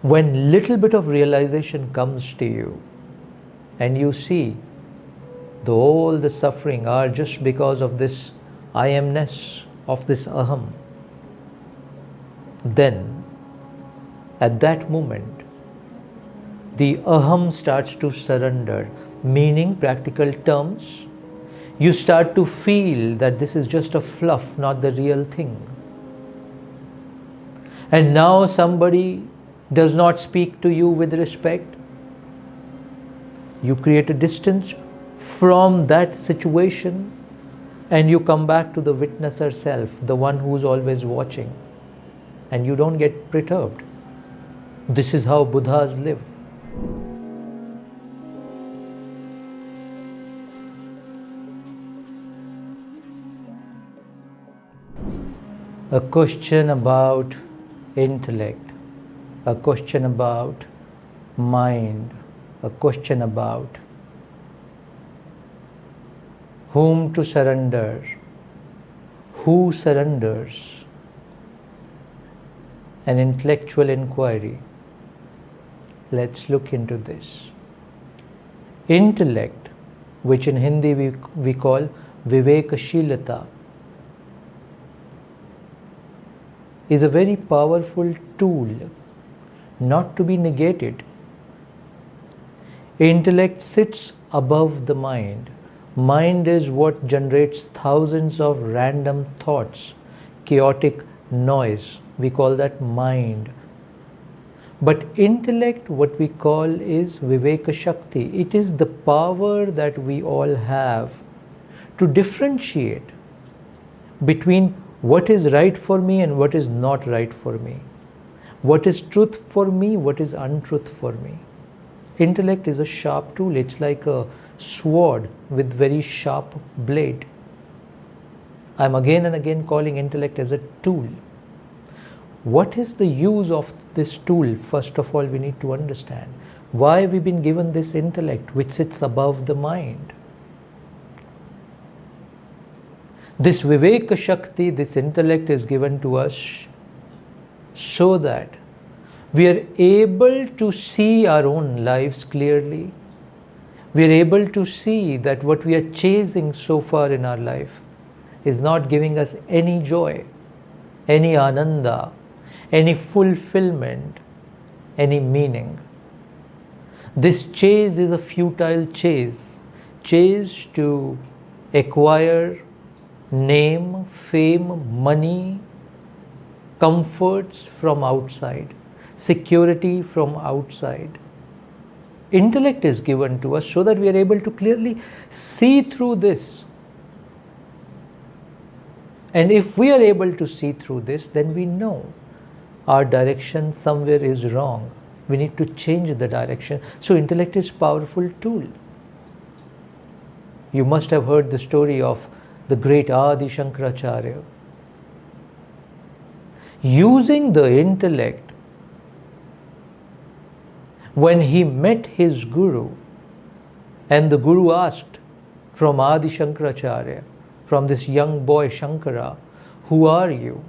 When little bit of realization comes to you and you see all the suffering are just because of this I amness, of this Aham, then at that moment the Aham starts to surrender, meaning, practical terms, you start to feel that this is just a fluff, not the real thing. And now somebody does not speak to you with respect, you create a distance from that situation and you come back to the witnesser self, the one who's always watching, and you don't get perturbed. This is how Buddhas live. A question about intellect, a question about mind, a question about whom to surrender, who surrenders, an intellectual inquiry. Let's look into this. Intellect, which in Hindi we call Viveka, is a very powerful tool, not to be negated. Intellect sits above the mind. Mind is what generates thousands of random thoughts, chaotic noise. We call that mind. But intellect, what we call is Viveka Shakti. It is the power that we all have to differentiate between what is right for me and what is not right for me. What is truth for me, what is untruth for me. Intellect is a sharp tool. It's like a sword with very sharp blade. I'm again and again calling intellect as a tool. What is the use of this tool? First of all, we need to understand why we've been given this intellect which sits above the mind. This Viveka Shakti, this intellect is given to us so that we are able to see our own lives clearly. We are able to see that what we are chasing so far in our life is not giving us any joy, any ananda, any fulfillment, any meaning. This chase is a futile chase to acquire name, fame, money, comforts from outside, security from outside. Intellect is given to us so that we are able to clearly see through this. And if we are able to see through this, then we know our direction somewhere is wrong. We need to change the direction. So intellect is a powerful tool. You must have heard the story of the great Adi Shankaracharya. Using the intellect, when he met his Guru, and the Guru asked from Adi Shankaracharya, from this young boy Shankara, who are you?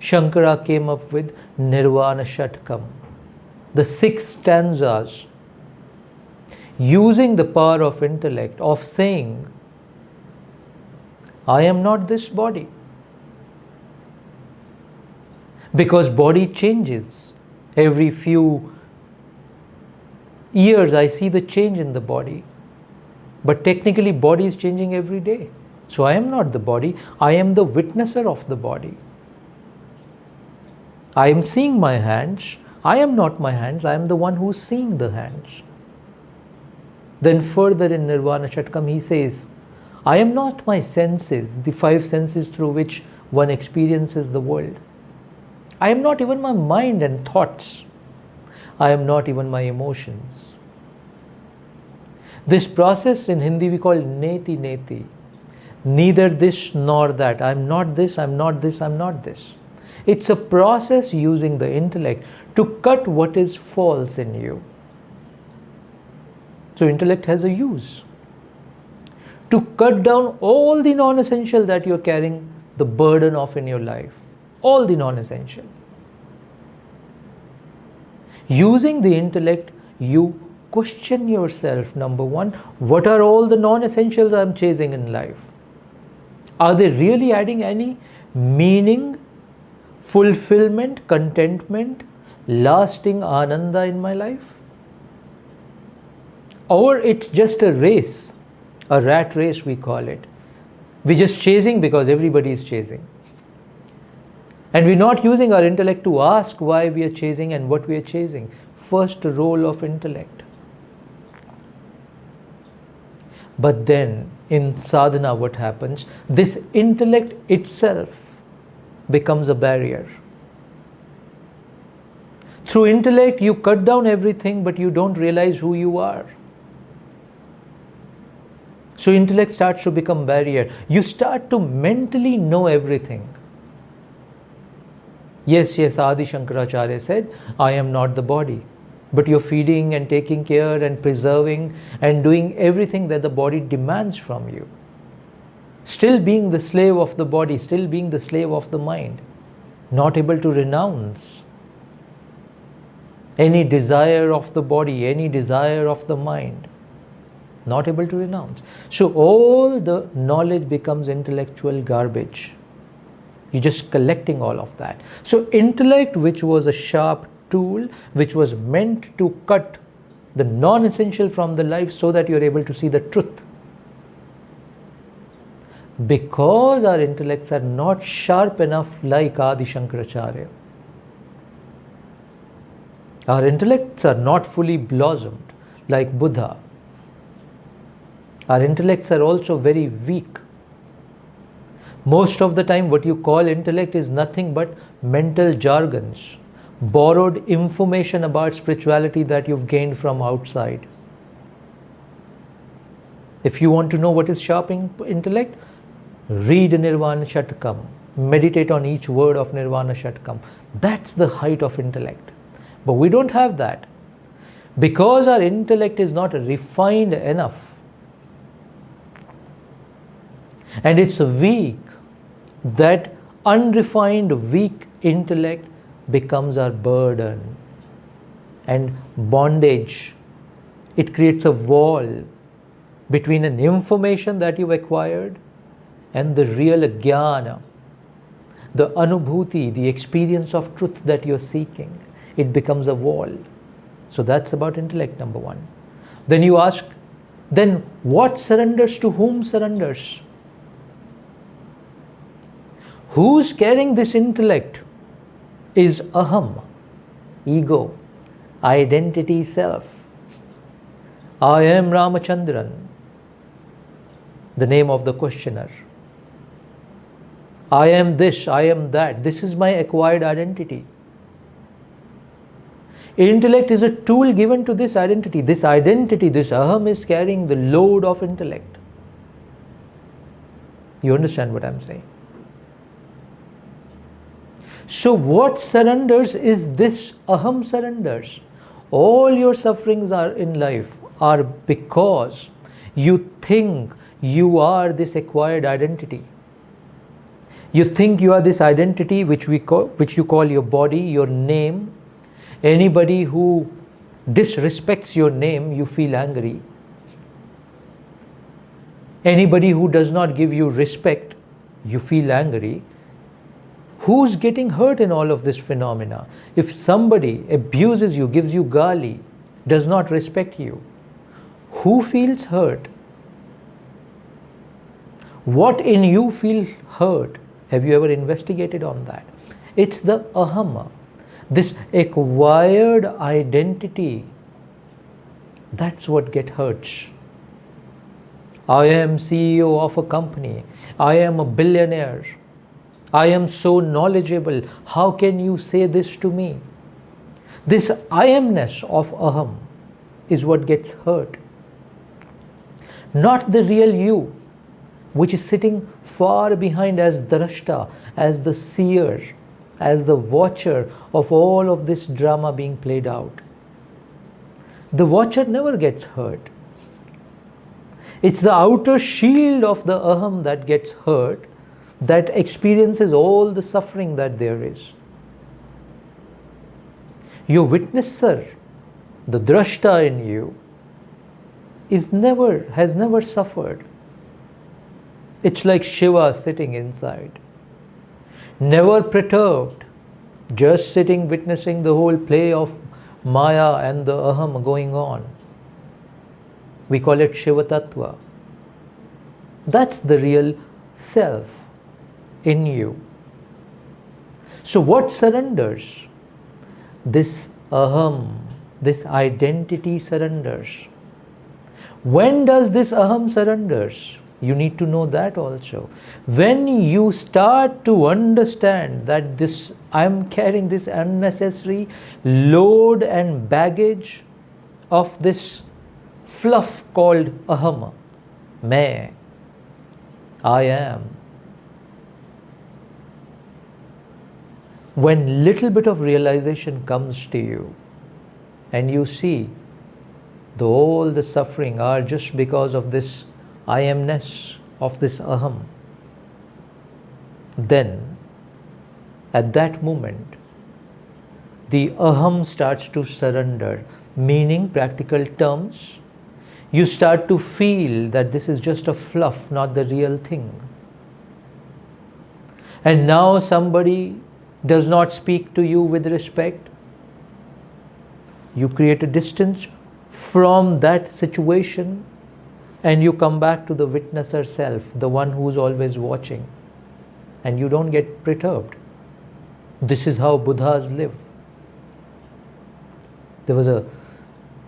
Shankara came up with Nirvana Shatakam, the 6 stanzas, using the power of intellect, of saying, I am not this body. Because body changes. Every few years I see the change in the body. But technically body is changing every day. So I am not the body, I am the witnesser of the body. I am seeing my hands, I am not my hands, I am the one who is seeing the hands. Then further in Nirvana Shatakam he says, I am not my senses, the 5 senses through which one experiences the world. I am not even my mind and thoughts. I am not even my emotions. This process in Hindi we call neti neti. Neither this nor that. I am not this, I am not this, I am not this. It's a process using the intellect to cut what is false in you. So intellect has a use. To cut down all the non-essential that you're carrying the burden of in your life. All the non-essential. Using the intellect, you question yourself. Number one, what are all the non-essentials I'm chasing in life? Are they really adding any meaning, fulfillment, contentment, lasting ananda in my life? Or it's just a race, a rat race we call it. We're just chasing because everybody is chasing. And we're not using our intellect to ask why we are chasing and what we are chasing. First role of intellect. But then in sadhana what happens? This intellect itself becomes a barrier. Through intellect you cut down everything, but you don't realize who you are. So intellect starts to become barrier. You start to mentally know everything. Yes, Adi Shankaracharya said, I am not the body. But you're feeding and taking care and preserving and doing everything that the body demands from you. Still being the slave of the body, still being the slave of the mind. Not able to renounce any desire of the body, any desire of the mind. Not able to renounce. So all the knowledge becomes intellectual garbage. You're just collecting all of that. So intellect, which was a sharp tool, which was meant to cut the non-essential from the life so that you're able to see the truth. Because our intellects are not sharp enough like Adi Shankaracharya. Our intellects are not fully blossomed like Buddha. Our intellects are also very weak. Most of the time what you call intellect is nothing but mental jargons, borrowed information about spirituality that you've gained from outside. If you want to know what is sharp intellect, read Nirvana Shatakam. Meditate on each word of Nirvana Shatakam. That's the height of intellect. But we don't have that. Because our intellect is not refined enough. And it's weak. That unrefined, weak intellect becomes our burden and bondage. It creates a wall between an information that you've acquired and the real jnana, the anubhuti, the experience of truth that you're seeking. It becomes a wall. So that's about intellect, number one. Then you ask, then what surrenders to whom surrenders? Who's carrying this intellect is Aham, ego, identity, self. I am Ramachandran, the name of the questioner. I am this, I am that. This is my acquired identity. Intellect is a tool given to this identity. This identity, this Aham is carrying the load of intellect. You understand what I'm saying? So what surrenders is this Aham surrenders. All your sufferings are in life are because you think you are this acquired identity. You think you are this identity which you call your body, your name. Anybody who disrespects your name, you feel angry. Anybody who does not give you respect, you feel angry. Who's getting hurt in all of this phenomena? If somebody abuses you, gives you gali, does not respect you, who feels hurt? What in you feels hurt? Have you ever investigated on that? It's the Ahama, this acquired identity. That's what gets hurt. I am CEO of a company. I am a billionaire. I am so knowledgeable. How can you say this to me? This I amness of Aham is what gets hurt. Not the real you, which is sitting far behind as drashta, as the seer, as the watcher of all of this drama being played out. The watcher never gets hurt. It's the outer shield of the Aham that gets hurt, that experiences all the suffering that there is. Your witnesser, the drashta in you, has never suffered. It's like Shiva sitting inside, never perturbed, just sitting witnessing the whole play of Maya and the Aham going on. We call it Shiva Tattva. That's the real self in you. So what surrenders? This Aham, this identity surrenders. When does this Aham surrenders? You need to know that also. When you start to understand that I am carrying this unnecessary load and baggage of this fluff called Ahama, Main, I am. When little bit of realization comes to you and you see all the suffering are just because of this I amness of this Aham, then at that moment the Aham starts to surrender. Meaning, practical terms, you start to feel that this is just a fluff, not the real thing. And now somebody does not speak to you with respect. You create a distance from that situation and you come back to the witnesser self, the one who's always watching, and you don't get perturbed. This is how Buddhas live. There was a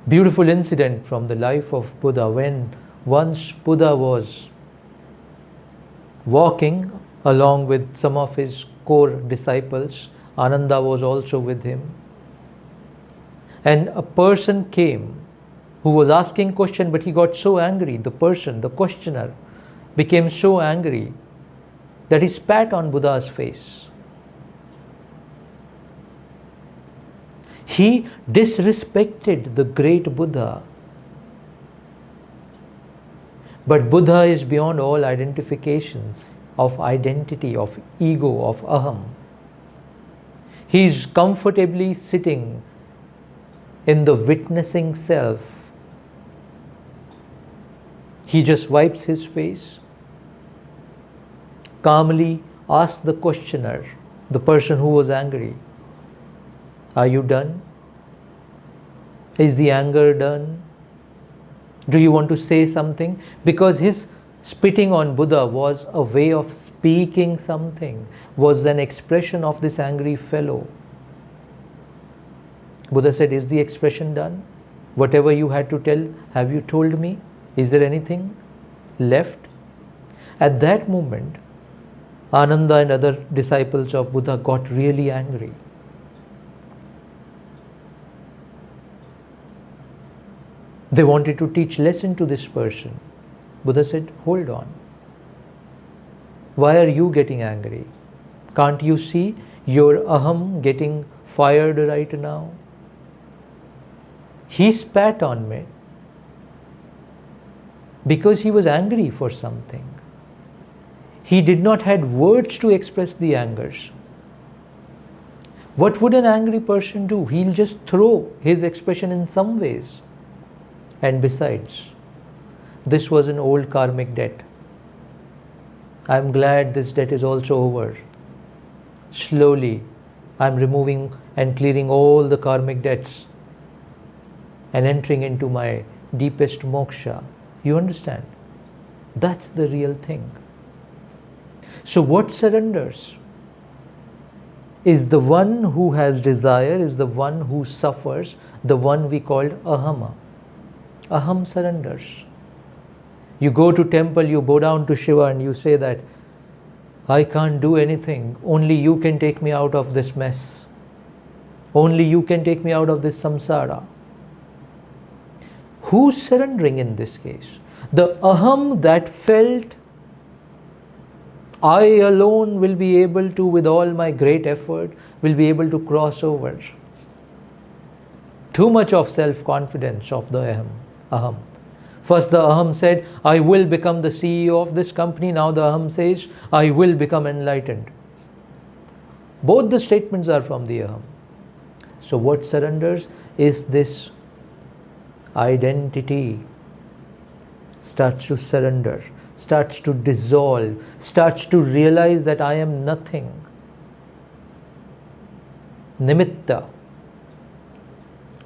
beautiful incident from the life of Buddha when once Buddha was walking along with some of his core disciples. Ananda was also with him. And a person came who was asking question, but he got so angry. The person, the questioner, became so angry that he spat on Buddha's face. He disrespected the great Buddha. But Buddha is beyond all identifications of identity, of ego, of Aham. He is comfortably sitting in the witnessing self. He just wipes his face, calmly asks the questioner, the person who was angry, "Are you done? Is the anger done? Do you want to say something?" Because his spitting on Buddha was a way of speaking something, was an expression of this angry fellow. Buddha said, "Is the expression done? Whatever you had to tell, have you told me? Is there anything left?" At that moment, Ananda and other disciples of Buddha got really angry. They wanted to teach lesson to this person. Buddha said, "Hold on. Why are you getting angry? Can't you see your Aham getting fired right now?" He spat on me because he was angry for something. He did not have words to express the angers. What would an angry person do? He'll just throw his expression in some ways. And besides, this was an old karmic debt. I'm glad this debt is also over. Slowly, I'm removing and clearing all the karmic debts and entering into my deepest moksha. You understand? That's the real thing. So what surrenders? Is the one who has desire, is the one who suffers, the one we called Ahama. Aham surrenders. You go to temple, you bow down to Shiva and you say that, "I can't do anything. Only you can take me out of this mess. Only you can take me out of this samsara." Who's surrendering in this case? The Aham that felt, "I alone will be able to, with all my great effort, will be able to cross over." Too much of self-confidence of the Aham. First the Aham said, "I will become the CEO of this company." Now the Aham says, "I will become enlightened." Both the statements are from the Aham. So what surrenders is this identity starts to surrender, starts to dissolve, starts to realize that I am nothing. Nimitta.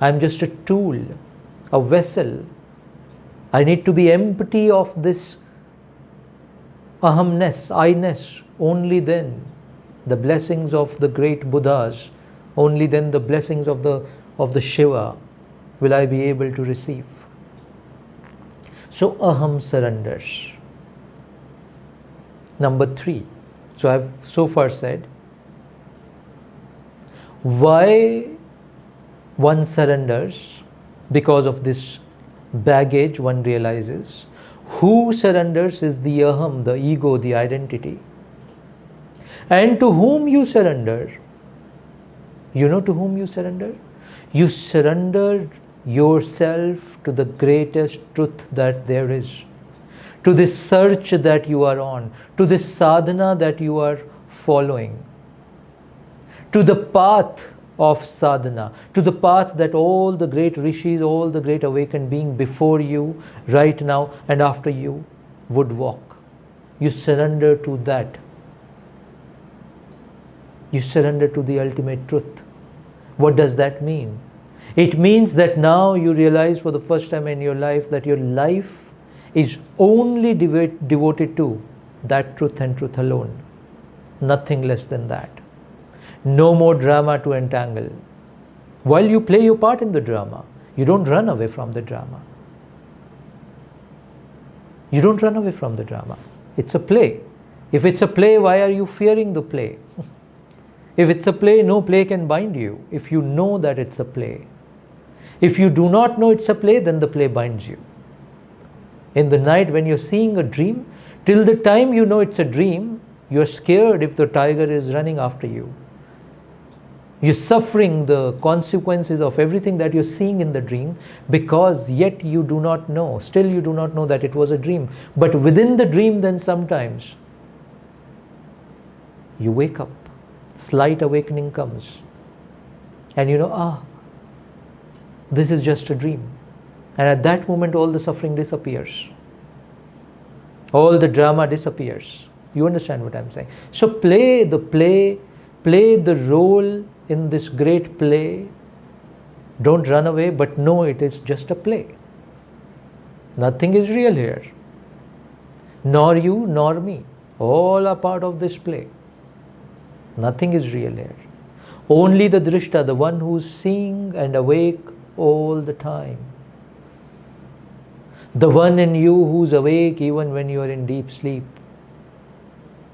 I am just a tool, a vessel. I need to be empty of this ahamness, I-ness. Only then the blessings of the great Buddhas, only then the blessings of the Shiva will I be able to receive. So Aham surrenders. Number 3. So I have so far said why one surrenders. Because of this baggage one realizes. Who surrenders is the Aham, the ego, the identity. And to whom you surrender? You know to whom you surrender? You surrender yourself to the greatest truth that there is, to this search that you are on, to this sadhana that you are following, to the path of sadhana, to the path that all the great rishis, all the great awakened beings before you, right now and after you would walk. You surrender to that. You surrender to the ultimate truth. What does that mean? It means that now you realize for the first time in your life that your life is only devoted to that truth and truth alone. Nothing less than that. No more drama to entangle. While you play your part in the drama, you don't run away from the drama. You don't run away from the drama. It's a play. If it's a play, why are you fearing the play? If it's a play, no play can bind you. If you know that it's a play. If you do not know it's a play, then the play binds you. In the night when you're seeing a dream, till the time you know it's a dream, you're scared if the tiger is running after you. You're suffering the consequences of everything that you're seeing in the dream, because yet you do not know, still you do not know that it was a dream. But within the dream then sometimes you wake up, slight awakening comes, and you know, this is just a dream. And at that moment all the suffering disappears. All the drama disappears. You understand what I'm saying? So play the play, play the role in this great play. Don't run away, but know it is just a play. Nothing is real here. Nor you, nor me. All are part of this play. Nothing is real here. Only the drishta, the one who's seeing and awake all the time. The one in you who's awake even when you are in deep sleep.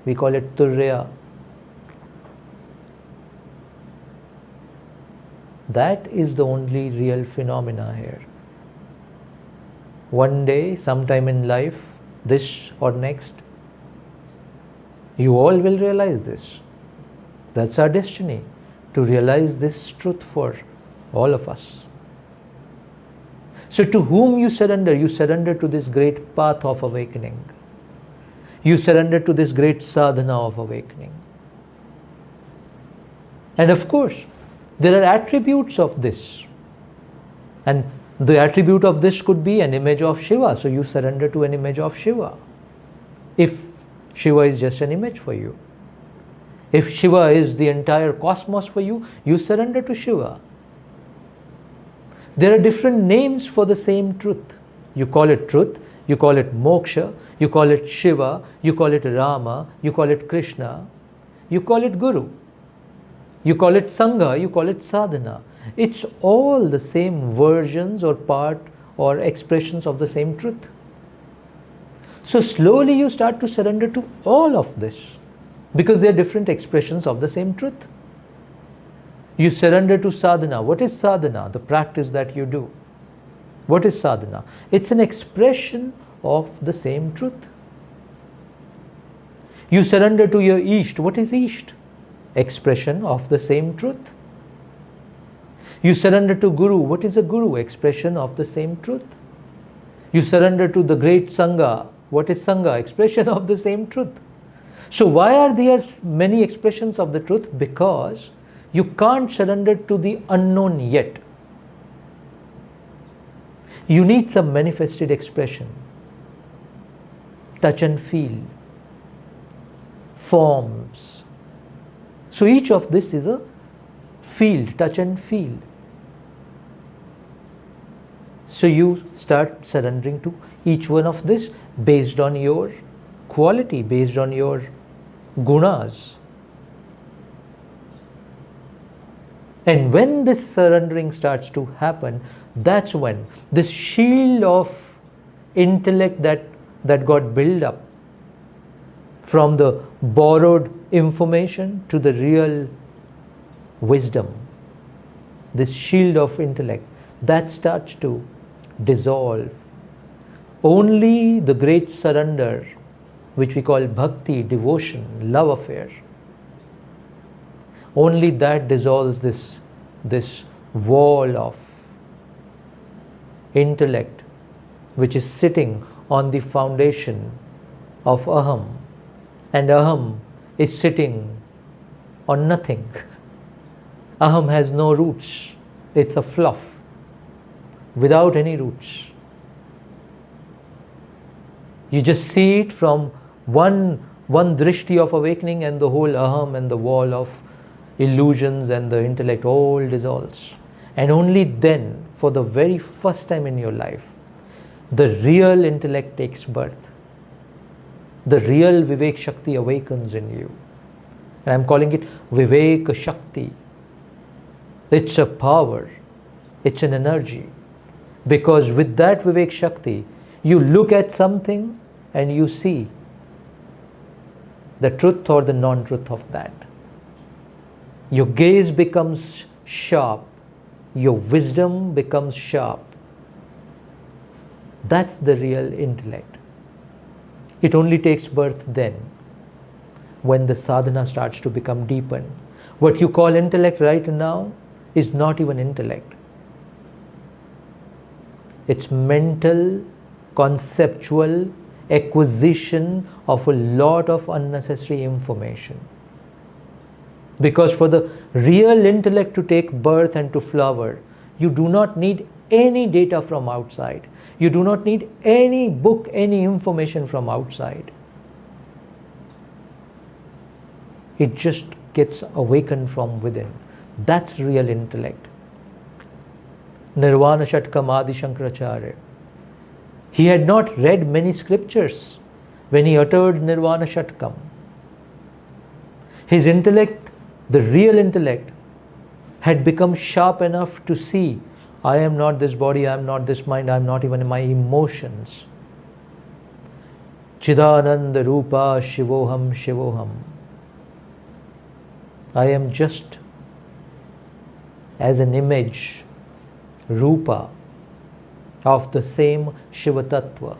We call it turya. That is the only real phenomena here. One day, sometime in life, this or next, you all will realize this. That's our destiny, to realize this truth for all of us. So to whom you surrender? You surrender to this great path of awakening. You surrender to this great sadhana of awakening. And of course, there are attributes of this. And the attribute of this could be an image of Shiva. So you surrender to an image of Shiva. If Shiva is just an image for you. If Shiva is the entire cosmos for you, you surrender to Shiva. There are different names for the same truth. You call it truth, you call it moksha, you call it Shiva, you call it Rama, you call it Krishna, you call it Guru. You call it Sangha, you call it Sadhana. It's all the same versions or part or expressions of the same truth. So slowly you start to surrender to all of this, because they are different expressions of the same truth. You surrender to sadhana. What is sadhana? The practice that you do. What is sadhana? It's an expression of the same truth. You surrender to your Ishta. What is Ishta? Expression of the same truth. You surrender to Guru. What is a Guru? Expression of the same truth. You surrender to the great Sangha. What is Sangha? Expression of the same truth. So why are there many expressions of the truth? Because You can't surrender to the unknown yet. You need some manifested expression. Touch and feel. Forms. So each of this is a field, touch and feel. So you start surrendering to each one of this based on your quality, based on your gunas. And when this surrendering starts to happen, that's when this shield of intellect that got built up from the borrowed information to the real wisdom, this shield of intellect, that starts to dissolve. Only the great surrender, which we call bhakti, devotion, love affair, only that dissolves this wall of intellect which is sitting on the foundation of Aham, and Aham is sitting on nothing. Aham has no roots. It's a fluff without any roots. You just see it from one drishti of awakening, and the whole Aham and the wall of illusions and the intellect all dissolves. And only then, for the very first time in your life, the real intellect takes birth. The real Vivek Shakti awakens in you. And I'm calling it Viveka Shakti. It's a power. It's an energy. Because with that Vivek Shakti, you look at something and you see the truth or the non-truth of that. Your gaze becomes sharp. Your wisdom becomes sharp. That's the real intellect. It only takes birth then, when the sadhana starts to become deepened. What you call intellect right now is not even intellect. It's mental, conceptual acquisition of a lot of unnecessary information. Because for the real intellect to take birth and to flower, you do not need any data from outside. You do not need any book, any information from outside. It just gets awakened from within. That's real intellect. Nirvana Shatakam Adi Shankaracharya, he had not read many scriptures when he uttered Nirvana Shatakam. His intellect, the real intellect, had become sharp enough to see, I am not this body, I am not this mind, I am not even my emotions. Chidananda Rupa Shivoham Shivoham. I am just as an image, Rupa, of the same Shiva Tattva.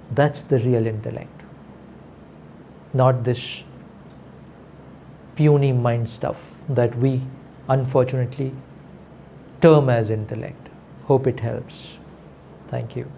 That's the real intellect. Not this puny mind stuff that we unfortunately term as intellect. Hope it helps. Thank you.